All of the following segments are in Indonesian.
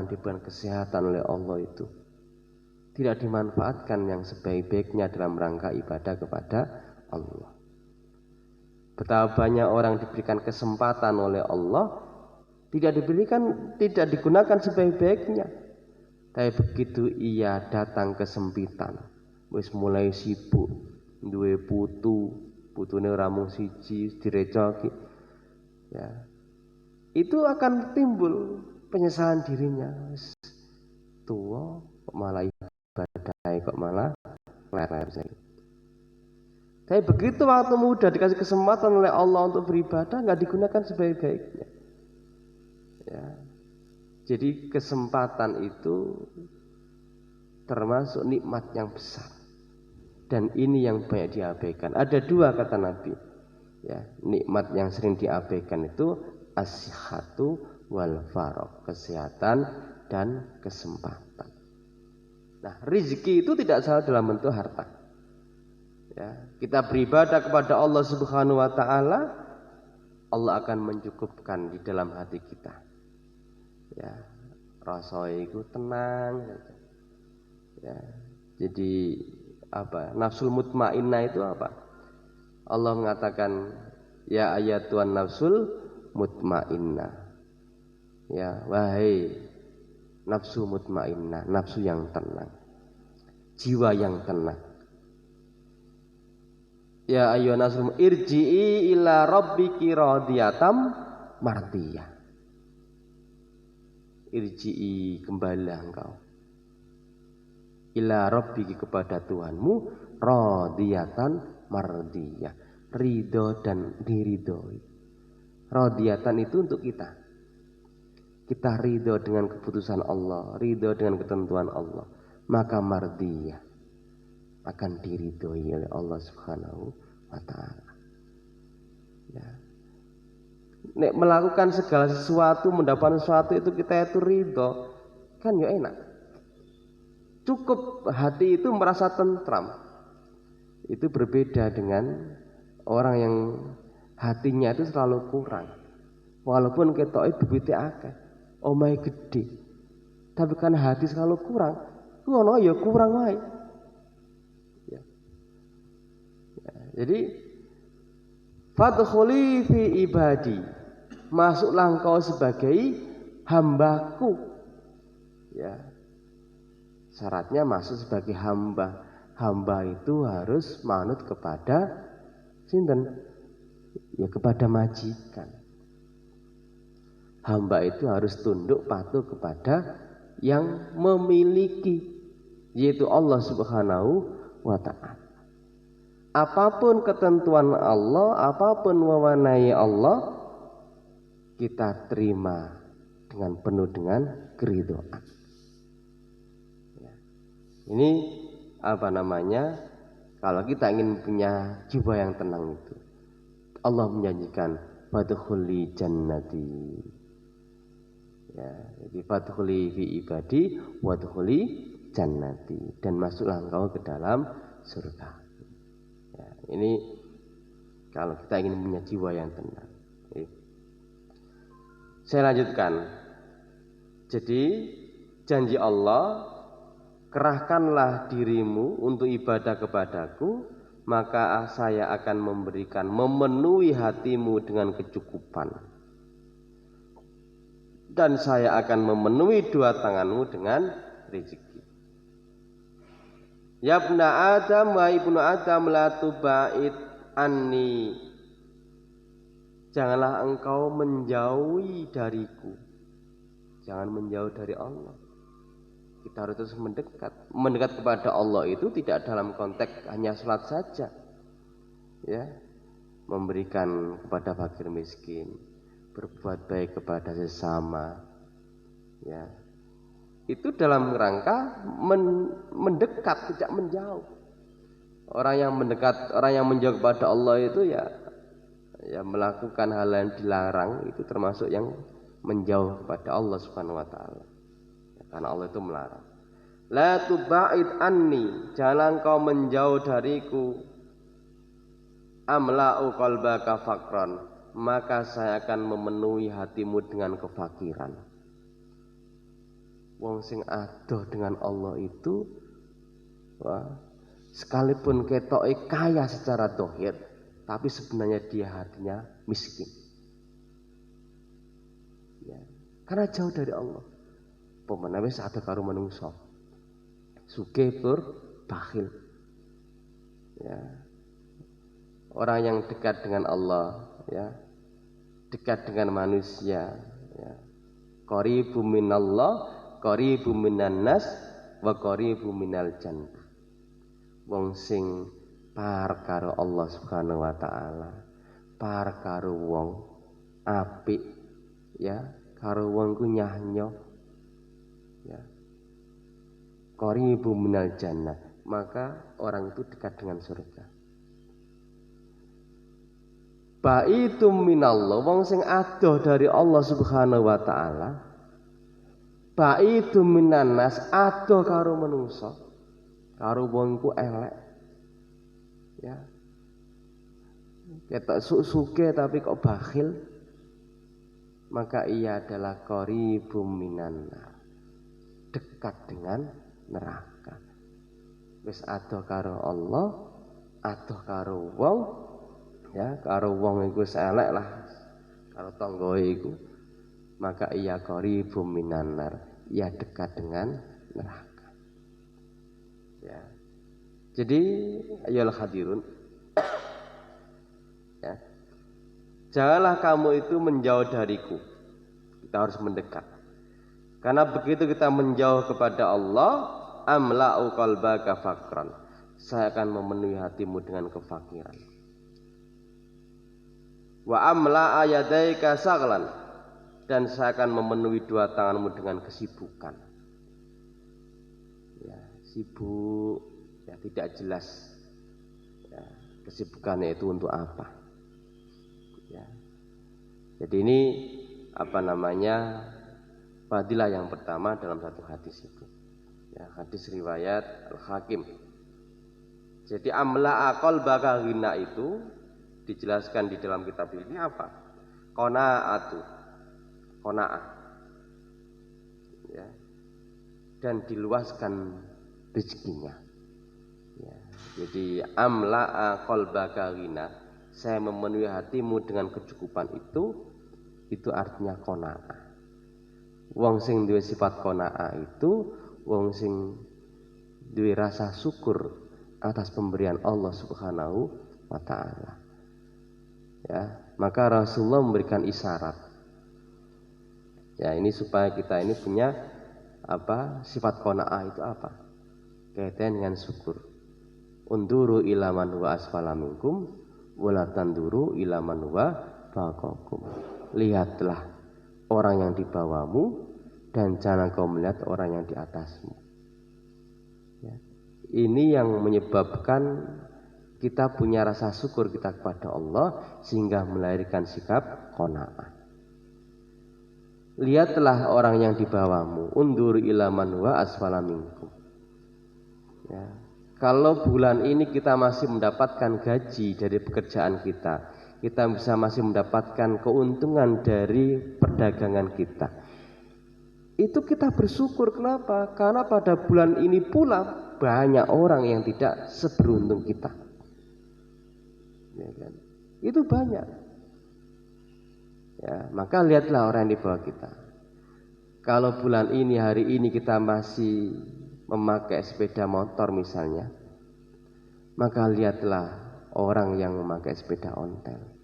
kehidupan, diberikan kesehatan oleh Allah itu tidak dimanfaatkan yang sebaik-baiknya dalam rangka ibadah kepada Allah. Betapa banyak orang diberikan kesempatan oleh Allah, tidak digunakan sebaik-baiknya. Tapi begitu ia datang kesempitan, wis mulai sibuk, duwe putune ora mung siji direcoki. Ya. Itu akan timbul penyesalan dirinya. Tua kok malah ibadah, kok malah ler-ler saja. Tapi begitu waktu muda dikasih kesempatan oleh Allah untuk beribadah, nggak digunakan sebaik-baiknya. Ya. Jadi kesempatan itu termasuk nikmat yang besar, dan ini yang banyak diabaikan. Ada dua kata Nabi, ya, nikmat yang sering diabaikan itu as-sihhatu wal faragh, kesehatan dan kesempatan. Nah, rezeki itu tidak selalu dalam bentuk harta. Ya, kita beribadah kepada Allah Subhanahu wa taala, Allah akan mencukupkan di dalam hati kita. Ya, rasa itu tenang. Ya, jadi apa? Nafsul mutmainnah itu apa? Allah mengatakan, ya ayatuhan nafsul mutmainnah. Ya, wahai nafsu mutmainnah, nafsu yang tenang, jiwa yang tenang. Ya ayyuhan nafsul irji'i ila rabbiki radiyatam mardiyah. Irji'i, kembalilah engkau ila rabbiki, kepada Tuhanmu, radiyatan mardiyah, ridho dan diridhoi. Radiyatan itu untuk kita ridho dengan keputusan Allah, ridho dengan ketentuan Allah, maka mardiyah akan diridhoi oleh Allah Subhanahu wa taala. Ya. Nek melakukan segala sesuatu, mendapatkan sesuatu itu kita itu ridho, kan ya enak. Cukup hati itu merasa tentram. Itu berbeda dengan orang yang hatinya itu selalu kurang. Walaupun ketoke duwite akeh, omahe gede, tapi kan hati selalu kurang, ngono ya kurang wae. Ya. Ya, jadi fadkhuli fi ibadi, masuklah engkau sebagai hambaku. Ya. Syaratnya masuk sebagai hamba. Hamba itu harus manut kepada sinten? Ya, kepada majikan. Hamba itu harus tunduk patuh kepada yang memiliki, yaitu Allah Subhanahu wa ta'ala. Apapun ketentuan Allah, apapun wewenang Allah, kita terima dengan penuh dengan keridhaan. Ya. Ini apa namanya? Kalau kita ingin punya jiwa yang tenang itu, Allah menjanjikan fadkhuli jannati. Ya, jadi fadkhuli fi ibadi wadkhuli jannati, dan masuklah engkau ke dalam surga. Ya, ini kalau kita ingin punya jiwa yang tenang. Saya lanjutkan. Jadi janji Allah, kerahkanlah dirimu untuk ibadah kepadaku, maka saya akan memenuhi hatimu dengan kecukupan, dan saya akan memenuhi dua tanganmu dengan rezeki. Ya ibna Adam, wa ibnu Adam, la tuba'id anni, janganlah engkau menjauhi dariku. Jangan menjauh dari Allah. Kita harus terus mendekat kepada Allah. Itu tidak dalam konteks hanya sholat saja, ya, memberikan kepada fakir miskin, berbuat baik kepada sesama, ya, itu dalam rangka mendekat, tidak menjauh. Orang yang mendekat, orang yang menjauh kepada Allah itu ya melakukan hal yang dilarang, itu termasuk yang menjauh kepada Allah Subhanahu wa taala. Ya, karena Allah itu melarang. La tuba'id anni, jangan kau menjauh dariku. Amla'u qalbaka faqran, maka saya akan memenuhi hatimu dengan kefakiran. Wong sing adoh dengan Allah itu sekalipun ketoke kaya secara dohir, tapi sebenarnya dia hatinya miskin. Ya, karena jauh dari Allah. Pemene wis adoh karo manungsa. Sugih tur bakhil. Ya. Orang yang dekat dengan Allah, ya, dekat dengan manusia, ya. Qaribu minallah, qaribu minan nas, wa qaribu minal jannah. Wong sing par karo Allah Subhanahu wa taala, par karo wong apik, ya, karo wong ku nyahnyo, ya. Qaribu minal jannah, maka orang itu dekat dengan surga. Baitum minallah, wong sing adoh dari Allah Subhanahu wa taala, baitum minan nas, adoh karo manungsa. Karo wong ku elek, ya, ketok suke tapi kok bakhil, maka ia adalah qaribum minan nar, dekat dengan neraka. Wis adoh karo Allah, adoh karo wong, ya, karo wong iku wis elek lah, karo tangga iku, maka ia qaribum minan nar, ia dekat dengan neraka. Ya. Jadi ayolah hadirun, ya, janganlah kamu itu menjauh dariku. Kita harus mendekat. Karena begitu kita menjauh kepada Allah, amla'u qalbaka faqran, saya akan memenuhi hatimu dengan kefakiran. Wa amla'a yadaika saghlan, dan saya akan memenuhi dua tanganmu dengan kesibukan. Ya, sibuk, ya, tidak jelas, ya, kesibukannya itu untuk apa, ya. Jadi ini fadilah yang pertama dalam satu hadis itu, ya, hadis riwayat Al-Hakim. Jadi amla'a qalbaka ghina itu dijelaskan di dalam kitab ini apa? Qanaatu, qanaah, ya, dan diluaskan rezekinya, ya. Jadi amla'a qalbaka ghina, saya memenuhi hatimu dengan kecukupan itu artinya qanaah. Wong sing duwe sifat qanaah itu wong sing duwe rasa syukur atas pemberian Allah Subhanahu wa taala. Ya, maka Rasulullah memberikan isyarat. Ya, ini supaya kita ini punya sifat qanaah itu apa? Kaitan dengan syukur. Unduru ila man huwa asfala minkum wala tanduru ila man huwa fawqakum. Lihatlah orang yang di bawahmu dan jangan kau melihat orang yang di atasmu. Ya. Ini yang menyebabkan kita punya rasa syukur kita kepada Allah sehingga melahirkan sikap qanaah. Lihatlah orang yang di bawahmu, undur ila man huwa asfala minkum. Ya. Kalau bulan ini kita masih mendapatkan gaji dari pekerjaan kita bisa masih mendapatkan keuntungan dari perdagangan kita, itu kita bersyukur. Kenapa? Karena pada bulan ini pula banyak orang yang tidak seberuntung kita, ya kan? Itu banyak. Ya, maka lihatlah orang yang di bawah kita. Kalau bulan ini, hari ini kita masih memakai sepeda motor misalnya, maka lihatlah orang yang memakai sepeda ontel.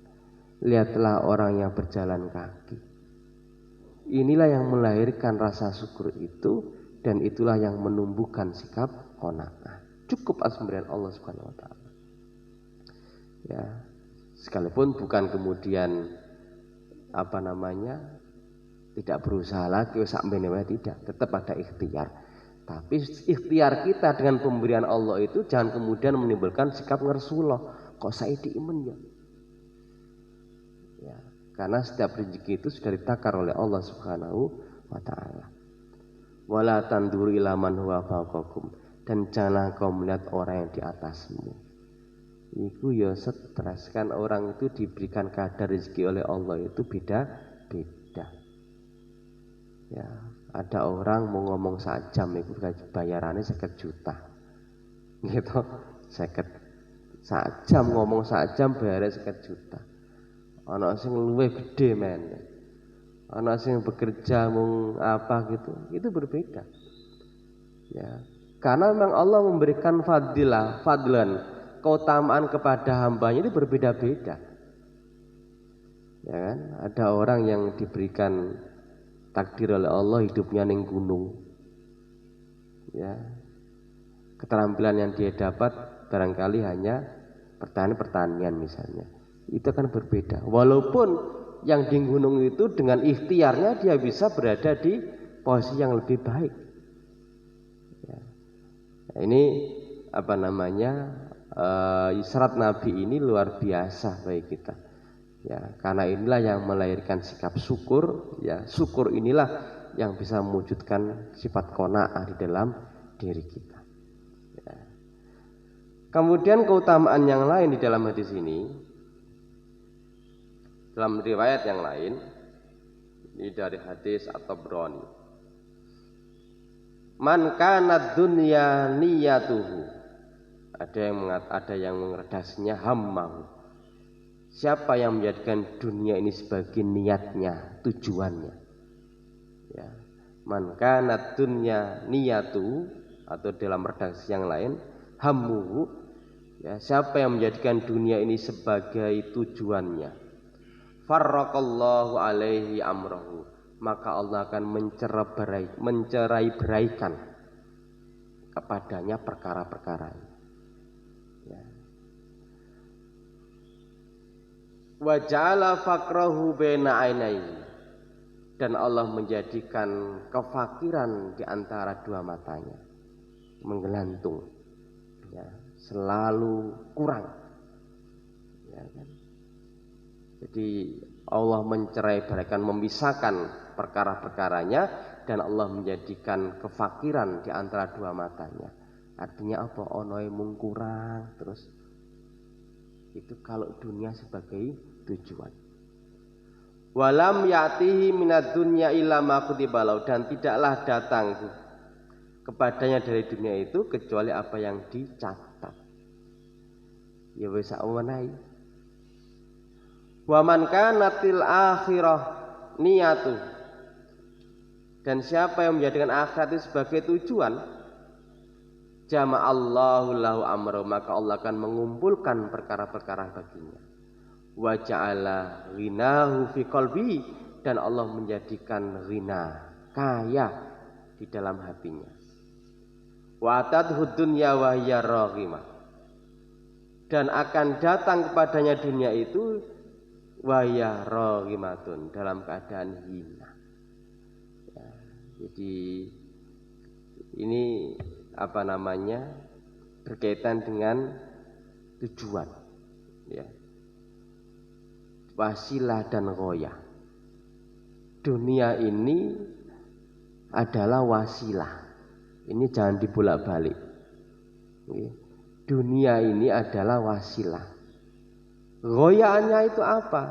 Lihatlah orang yang berjalan kaki. Inilah yang melahirkan rasa syukur itu, dan itulah yang menumbuhkan sikap qanaah. Cukup atas pemberian Allah Subhanahu wa taala. Ya, sekalipun bukan kemudian tidak berusaha lagi sakmene wae, tidak, tetap ada ikhtiar. Tapi ikhtiar kita dengan pemberian Allah itu jangan kemudian menimbulkan sikap ngersuloh, kok saiki imen ya. Ya, karena setiap rezeki itu sudah ditakar oleh Allah Subhanahu wa taala. Wala tanduru ila man huwa fawqakum, dan janganlah kau melihat orang yang di atasmu. Iku ya stres, kan orang itu diberikan kadar rezeki oleh Allah itu beda-beda. Ya, Ada orang mau ngomong sak jam itu bayarannya 50 juta. Gitu. 50 sak jam ngomong sak jam bayarnya 50 juta. Ana sing luwih gede men. Ana sing bekerja mung apa gitu. Itu berbeda. Ya. Karena memang Allah memberikan fadlan, keutamaan kepada hambanya itu berbeda-beda. Ya kan? Ada orang yang diberikan takdir oleh Allah hidupnya ning gunung. Ya. Keterampilan yang dia dapat barangkali hanya pertanian misalnya. Itu kan berbeda. Walaupun yang di gunung itu dengan ikhtiarnya dia bisa berada di posisi yang lebih baik. Ya. Ini apa namanya? Isyarat Nabi ini luar biasa bagi kita. Ya, karena inilah yang melahirkan sikap syukur. Ya, syukur inilah yang bisa mewujudkan sifat qanaah di dalam diri kita. Ya. Kemudian keutamaan yang lain di dalam hadis ini, dalam riwayat yang lain, ini dari hadis At-Tabrani. Man kana dunya niyatuhu. Ada yang mengredasinya hammahu. Siapa yang menjadikan dunia ini sebagai niatnya, tujuannya. Ya. Man kana dunya niyatu, atau dalam redaksi yang lain hammuhu. Ya, siapa yang menjadikan dunia ini sebagai tujuannya. Farraqallahu alaihi amrahu. Maka Allah akan mencerai-beraikan kepadanya perkara-perkara ini. Ya. Wa ja'ala faqrahu baina ainaihi, dan Allah menjadikan kefakiran di antara dua matanya, menggelantung, ya, selalu kurang, ya kan? Jadi Allah mencerai-beraikan, memisahkan perkara-perkaranya, dan Allah menjadikan kefakiran di antara dua matanya. Artinya apa? Onoe mung kurang terus. Itu kalau dunia sebagai tujuan. Walam ya'tihi minad dunya illa ma kutibalau, dan tidaklah datang kepadanya dari dunia itu kecuali apa yang dicatat. Ya wis awanai. Wa man kanatil akhirah niyatu, dan siapa yang menjadikan akhirat itu sebagai tujuan, jama'allahu lahu amro, maka Allah akan mengumpulkan perkara-perkara baginya. Wa ja'ala ghinahu fi qalbi, dan Allah menjadikan ghina, kaya di dalam hatinya. Wa atadhu dunya wa hiya raghimah, dan akan datang kepadanya dunia itu wa hiya raghimatun, dalam keadaan hina. Ya, jadi ini apa namanya, berkaitan dengan tujuan, ya, wasilah dan ghoyah. Dunia ini adalah wasilah, ini jangan dibolak-balik. Dunia ini adalah wasilah. Ghoyahnya itu apa?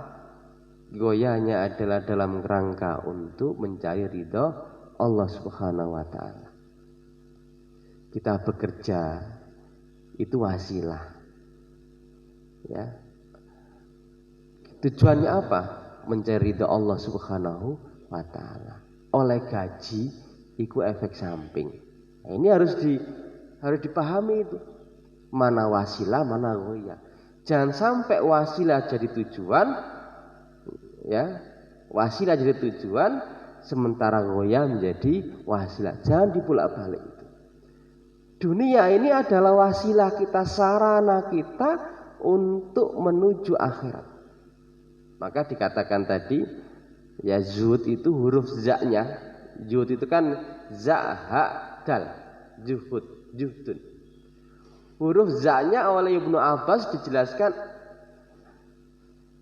Ghoyahnya adalah dalam rangka untuk mencari ridho Allah Subhanahu wa ta'ala. Kita bekerja itu wasilah, ya. Tujuannya apa? Mencari ridha Allah Subhanahu wa ta'ala. Oleh gaji itu efek samping. Nah, ini harus dipahami itu. Mana wasilah, mana ghoyah. Jangan sampai wasilah jadi tujuan, ya. Wasilah jadi tujuan, sementara ghoyah menjadi wasilah. Jangan dipolak-balik. Dunia ini adalah wasilah kita, sarana kita untuk menuju akhirat. Maka dikatakan tadi, ya, zuhud itu huruf za-nya. Zuhud itu kan za, ha, dal. Juhdun. Huruf za-nya oleh Ibnu Abbas dijelaskan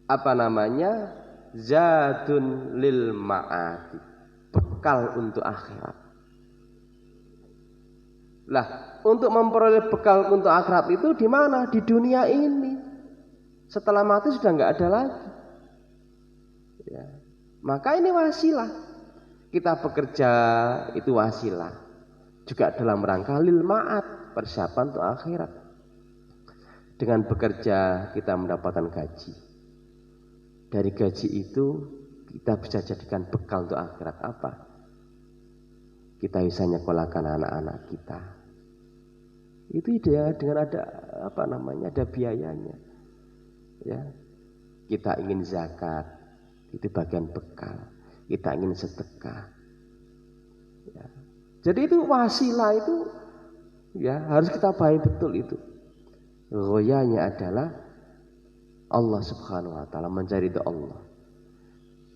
apa namanya? Zadun lil ma'ati. Bekal untuk akhirat. Lah, untuk memperoleh bekal untuk akhirat itu di mana? Di dunia ini. Setelah mati sudah nggak ada lagi. Ya. Maka ini wasilah. Kita bekerja itu wasilah, juga dalam rangka lil ma'ad, persiapan untuk akhirat. Dengan bekerja kita mendapatkan gaji. Dari gaji itu kita bisa jadikan bekal untuk akhirat apa? Kita bisa nyekolahkan anak-anak kita. Itu ide dengan ada ada biayanya. Ya. Kita ingin zakat, itu bagian bekal. Kita ingin sedekah. Ya. Jadi itu wasilah itu ya harus kita pahami betul itu. Royanya adalah Allah Subhanahu wa taala, mencari itu Allah.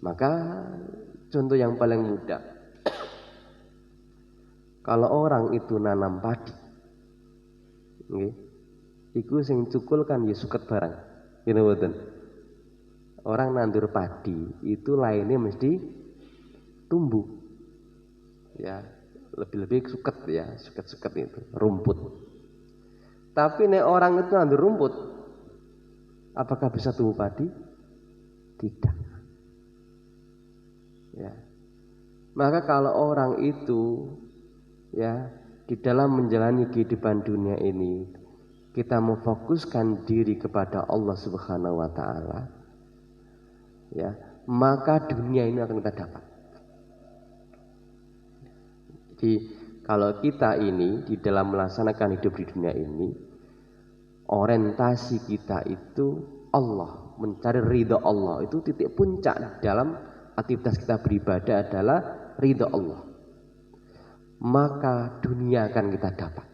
Maka contoh yang paling mudah, kalau orang itu nanam padi, nggih, iku sing cukul kan ya suket barang. Gitu mboten. Orang nandur padi itu lainnya mesti tumbuh. Ya, lebih-lebih suket ya, suket-suket itu, rumput. Tapi nek orang itu nandur rumput, apakah bisa tumbuh padi? Tidak. Ya. Maka kalau orang itu ya di dalam menjalani kehidupan dunia ini kita memfokuskan diri kepada Allah Subhanahu wa taala, ya, maka dunia ini akan kita dapat. Jadi kalau kita ini di dalam melaksanakan hidup di dunia ini, orientasi kita itu Allah, mencari ridha Allah. Itu titik puncak dalam aktivitas kita beribadah adalah ridha Allah. Maka dunia akan kita dapat.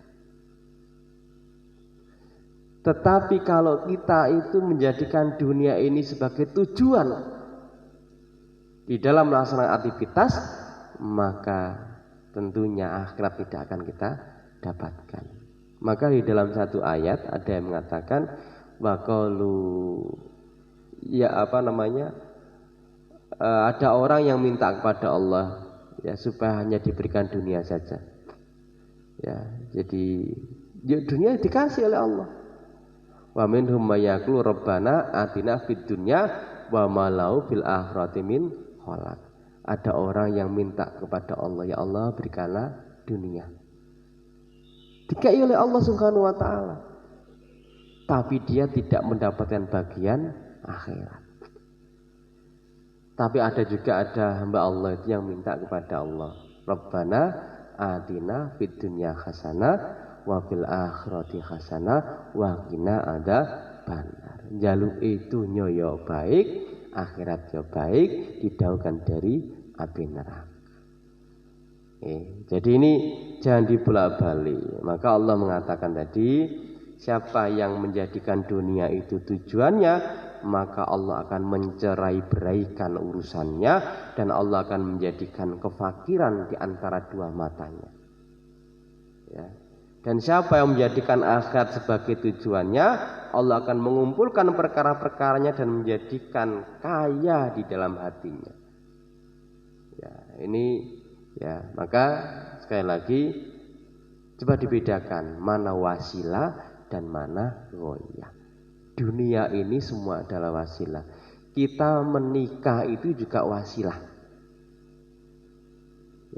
Tetapi kalau kita itu menjadikan dunia ini sebagai tujuan di dalam melaksanakan aktivitas, maka tentunya akhirat tidak akan kita dapatkan. Maka di dalam satu ayat ada yang mengatakan waqalu ada orang yang minta kepada Allah ya supaya hanya diberikan dunia saja. Ya, jadi dunia dikasih oleh Allah. Wa minhum mayaqulu rabbana atina fid dunya wa ma lahu fil akhirati min khalaq. Ada orang yang minta kepada Allah, ya Allah berikanlah dunia. Dikai oleh Allah Subhanahu wa taala. Tapi dia tidak mendapatkan bagian akhirat. Tapi ada hamba Allah itu yang minta kepada Allah, Rabbana atina fid dunya hasanah wa fil akhirati hasanah wa qina adzabannar. Jaluk itu nyoyo baik, akhirat yo baik, dijauhkan dari api neraka. Jadi ini jangan dibolak-balik. Maka Allah mengatakan tadi, siapa yang menjadikan dunia itu tujuannya, maka Allah akan mencerai-beraikan urusannya dan Allah akan menjadikan kefakiran di antara dua matanya. Ya. Dan siapa yang menjadikan akhirat sebagai tujuannya, Allah akan mengumpulkan perkara-perkaranya dan menjadikan kaya di dalam hatinya. Ya, ini ya, maka sekali lagi coba dibedakan mana wasilah dan mana ghoyah. Dunia ini semua adalah wasilah. Kita menikah itu juga wasilah.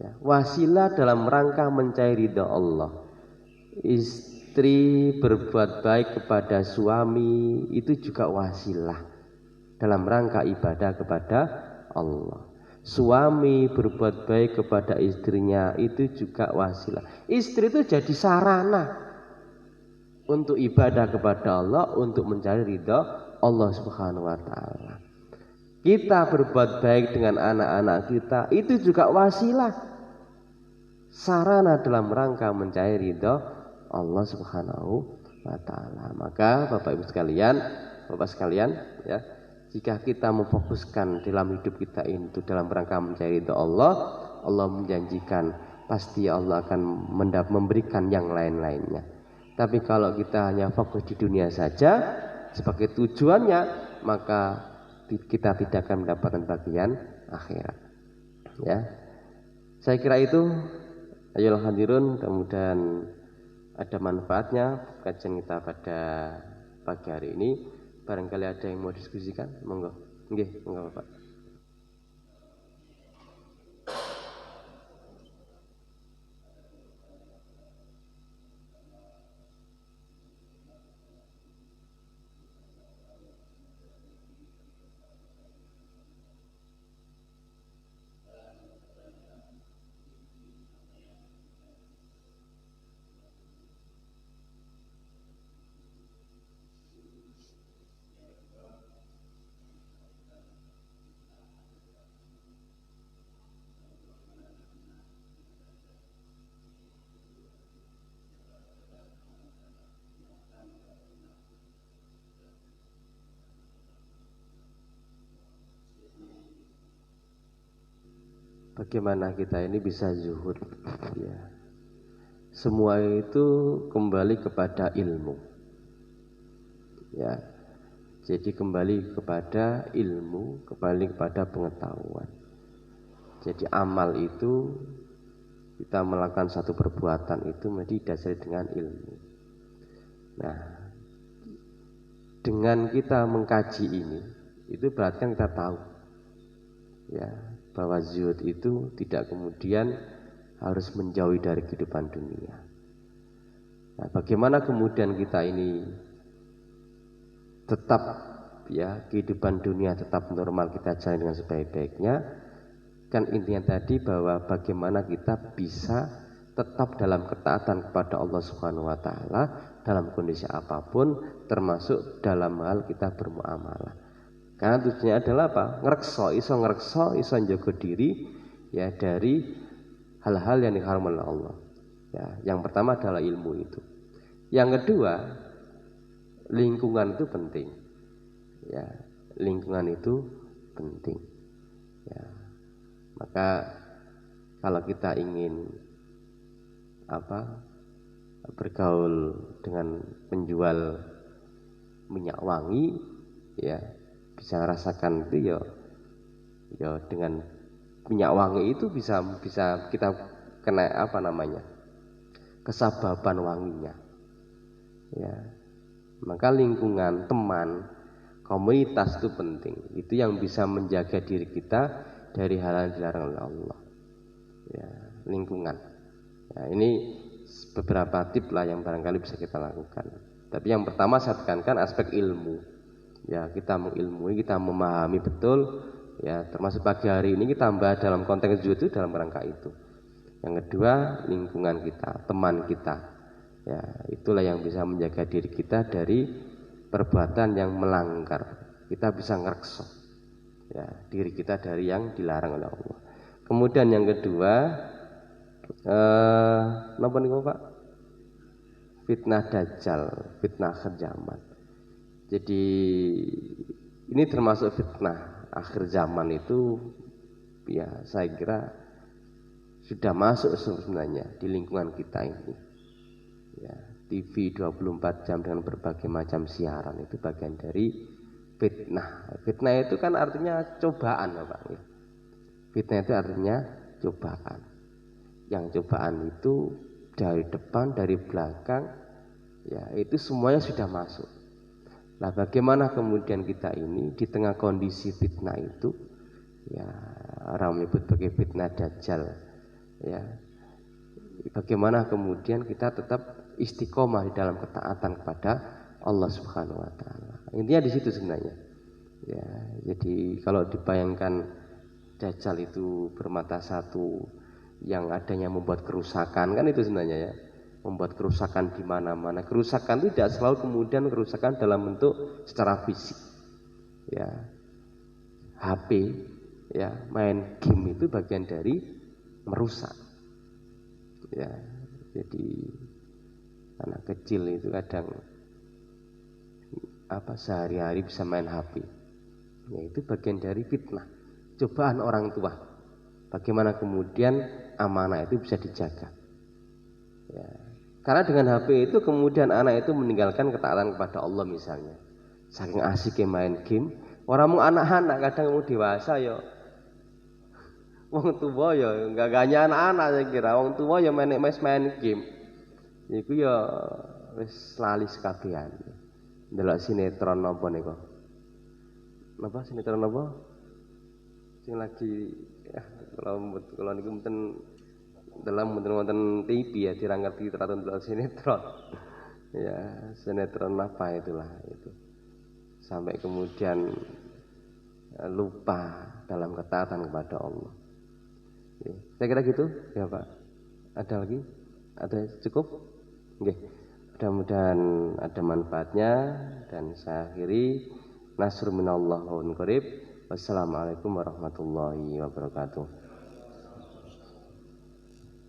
Ya, wasilah dalam rangka mencari ridha Allah. Istri berbuat baik kepada suami itu juga wasilah dalam rangka ibadah kepada Allah. Suami berbuat baik kepada istrinya itu juga wasilah. Istri itu jadi sarana untuk ibadah kepada Allah, untuk mencari ridha Allah Subhanahu wa taala. Kita berbuat baik dengan anak-anak kita itu juga wasilah, sarana dalam rangka mencari ridha Allah Subhanahu wa taala. Maka Bapak Ibu sekalian, Bapak sekalian, ya, jika kita memfokuskan dalam hidup kita itu dalam rangka mencari ridha Allah, Allah menjanjikan pasti Allah akan memberikan yang lain-lainnya. Tapi kalau kita hanya fokus di dunia saja sebagai tujuannya, maka kita tidak akan mendapatkan bagian akhirat. Ya, saya kira itu. Ayolah hadirin, kemudian ada manfaatnya kajian kita pada pagi hari ini. Barangkali ada yang mau diskusikan, monggo. Nggih, monggo Bapak. bagaimana kita ini bisa zuhud, ya. Semua itu kembali kepada ilmu, ya. Jadi kembali kepada ilmu, kembali kepada pengetahuan. Jadi amal itu, kita melakukan satu perbuatan itu mesti didasari dengan ilmu. Nah, dengan kita mengkaji ini, itu berarti kan kita tahu, ya, bahwa zuhud itu tidak kemudian harus menjauhi dari kehidupan dunia. Nah, bagaimana kemudian kita ini tetap, ya, kehidupan dunia tetap normal kita jalani dengan sebaik-baiknya? Kan intinya tadi bahwa bagaimana kita bisa tetap dalam ketaatan kepada Allah Subhanahu wa taala dalam kondisi apapun, termasuk dalam hal kita bermuamalah. Karena tujuannya adalah apa? Ngrekso, iso njaga diri, ya, dari hal-hal yang diharamkan oleh Allah. Ya, yang pertama adalah ilmu itu. Yang kedua, lingkungan itu penting. Ya, lingkungan itu penting. Ya. Maka kalau kita ingin bergaul dengan penjual minyak wangi, ya, bisa rasakan itu, ya dengan minyak wangi itu bisa kita kena kesababan wanginya, ya. Maka lingkungan, teman, komunitas itu penting. Itu yang bisa menjaga diri kita dari hal yang dilarang oleh Allah, ya, lingkungan. Ya, ini beberapa tip lah yang barangkali bisa kita lakukan. Tapi yang pertama saya tekankan aspek ilmu. Ya, kita mengilmui, kita memahami betul, ya, termasuk pagi hari ini kita bahas dalam konteks zuhud itu dalam rangka itu. Yang kedua, lingkungan kita, teman kita. Ya, itulah yang bisa menjaga diri kita dari perbuatan yang melanggar. Kita bisa ngrekso, ya, diri kita dari yang dilarang oleh Allah. Kemudian yang kedua, napa niku Pak? Fitnah Dajjal, fitnah akhir zaman. Jadi ini termasuk fitnah akhir zaman itu, ya, saya kira sudah masuk sebenarnya di lingkungan kita ini. Ya, TV 24 jam dengan berbagai macam siaran itu bagian dari fitnah. Fitnah itu kan artinya cobaan, Bapak. Fitnah itu artinya cobaan. Yang cobaan itu dari depan, dari belakang, ya, itu semuanya sudah masuk. Nah, bagaimana kemudian kita ini di tengah kondisi fitnah itu, ya, orang menyebut sebagai fitnah Dajjal, ya, bagaimana kemudian kita tetap istiqomah di dalam ketaatan kepada Allah Subhanahu wa taala. Intinya di situ sebenarnya. Ya, jadi kalau dibayangkan Dajjal itu bermata satu yang adanya membuat kerusakan, kan itu sebenarnya, ya. Membuat kerusakan di mana-mana. Kerusakan itu tidak selalu kemudian kerusakan dalam bentuk secara fisik. Ya. HP, ya, main game itu bagian dari merusak. Ya. Jadi anak kecil itu kadang sehari-hari bisa main HP. Ya, itu bagian dari fitnah, cobaan orang tua. Bagaimana kemudian amanah itu bisa dijaga. Ya. Karena dengan HP itu kemudian anak itu meninggalkan ketaatan kepada Allah misalnya. Saking asiknya main game, orang mau anak-anak kadang mau dewasa ya. Wong tua ya enggak hanya anak-anak, saya kira wong tua ya main game. Iku ya wis lali sekabehan. Ndelok sinetron napa niku? Napa sinetron napa? Sing lagi kalau niku mboten dalam wonten TV, ya, dirang ngerti teratun ndelok sinetron. Ya, sinetron apa itulah itu. Sampai kemudian lupa dalam ketaatan kepada Allah. Ya, saya kira gitu, ya Pak. Ada lagi? Ada cukup? Oke. Mudah-mudahan ada manfaatnya dan saya akhiri. Nasrun minallah wa qarib. Wassalamualaikum warahmatullahi wabarakatuh.